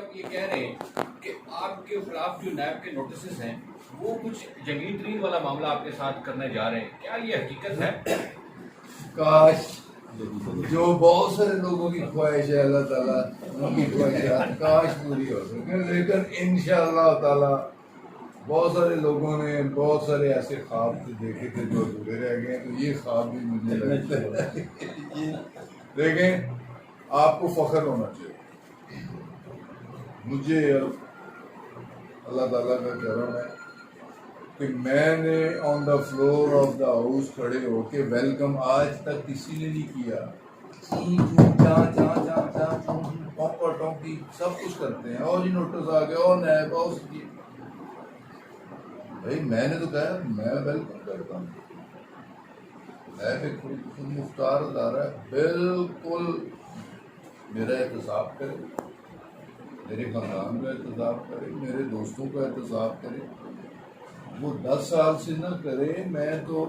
آپ یہ کہہ رہے ہیں کہ آپ کے خلاف جو نیب کے نوٹسز ہیں وہ کچھ جنگی ترین والا معاملہ آپ کے ساتھ کرنے جا رہے ہیں، کیا یہ حقیقت ہے؟ کاش جو بہت سارے لوگوں کی خواہش ہے اللہ تعالیٰ ان کی خواہشات کاش پوری ہو سکے، لیکن انشاءاللہ تعالیٰ بہت سارے لوگوں نے بہت سارے ایسے خواب دیکھے تھے جو ادھورے رہ گئے، تو یہ خواب بھی مجھے لگتا ہے دیکھیں آپ کو فخر ہونا چاہیے، مجھے اللہ تعالیٰ کا کرم ہے کہ میں نے on the floor of the house کھڑے ہو کے ویلکم آج تک کسی نے نہیں کیا، ٹونکی سب کچھ کرتے ہیں، اور جی نوٹس آ گیا اور نیب اور بھائی میں نے تو کہا میں ویلکم کرتا ہوں، نیب ایک خود مختار ادارہ ہے، بالکل میرا احتساب کرے، میرے خاندان کا احتساب کرے، میرے دوستوں کا احتساب کرے، وہ 10 سال سے نہ کرے، میں تو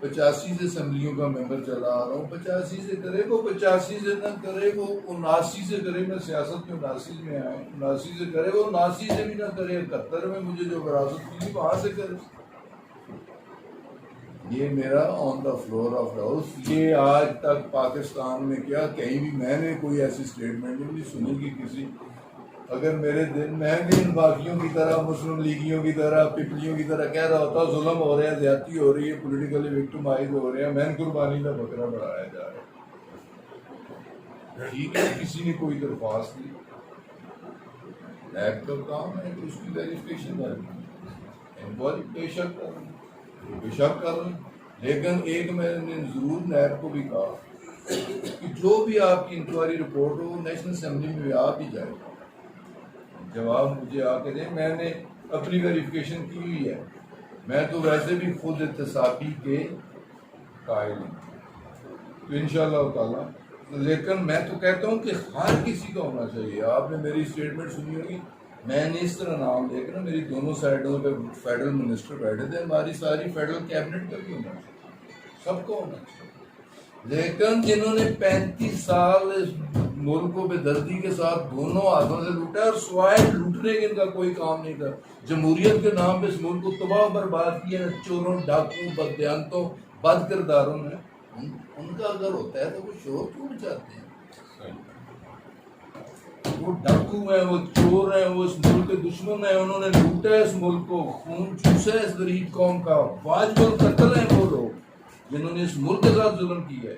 85 سے اسمبلیوں کا ممبر چلا آ رہا ہوں، 85 سے کرے وہ 85 سے نہ کرے وہ 79 سے کرے، میں سیاست میں 79 میں آیا 79 سے کرے وہ 79 سے بھی نہ کرے، 71 میں مجھے جو وراثت ملی وہاں سے کرے، یہ میرا on the floor of the house, یہ آج تک پاکستان میں کیا کہیں بھی میں نے کوئی ایسی اسٹیٹمنٹ نہیں سنی کہ کسی اگر میرے دل میں بھی ان باقیوں کی طرح مسلم لیگیوں کی طرح پپلیوں کی طرح کہہ رہا ہوتا ظلم ہو رہا ہے، زیادتی ہو رہی ہے، پولیٹیکلی وکٹمائز ہو رہے ہیں، میں قربانی کا بکرا بڑھایا جا رہا ہے، ٹھیک ہے کسی نے کوئی درخواست دی، نیب کا کام ہے کہ اس کی ویریفیکیشن کرنی، انکوائری بے شک کر رہے ہیں، لیکن ایک میں نے ضرور نیب کو بھی کہا کہ جو بھی آپ کی انکوائری رپورٹ ہو وہ نیشنل اسمبلی میں بھی آپ ہی جائے، جواب مجھے آ کے دیں، میں نے اپنی ویریفیکیشن کی ہوئی ہے، میں تو ویسے بھی خود احتسابی کے قائل ہوں، تو انشاءاللہ تعالیٰ، لیکن میں تو کہتا ہوں کہ ہر کسی کا ہونا چاہیے، آپ نے میری اسٹیٹمنٹ سنی ہوگی، میں نے اس طرح نام دیکھ رہا میری دونوں سائڈوں پہ فیڈرل منسٹر بیٹھے تھے، ہماری ساری فیڈرل کیبنٹ کا بھی ہونا چاہیے، سب کو ہونا چاہیے، لیکن جنہوں نے 35 سال اس ملک کو بے دردی کے ساتھ دونوں ہاتھوں سے لوٹا اور سوائے لوٹنے کے ان کا کوئی کام نہیں تھا، جمہوریت کے نام پہ اس ملک کو تباہ برباد کیا چوروں ڈاکوں بددیانتوں بد کرداروں نے، ان کا اگر ہوتا ہے تو وہ شور کیوں بچاتے ہیں؟ وہ ڈاکو ہیں، وہ چور ہیں، وہ اس ملک کے دشمن ہیں، انہوں نے لوٹا ہے اس ملک کو، خون چوسا ہے اس غریب قوم کا، واجب القتل ہیں وہ لوگ جنہوں نے اس ملک کے ساتھ ظلم کیا ہے،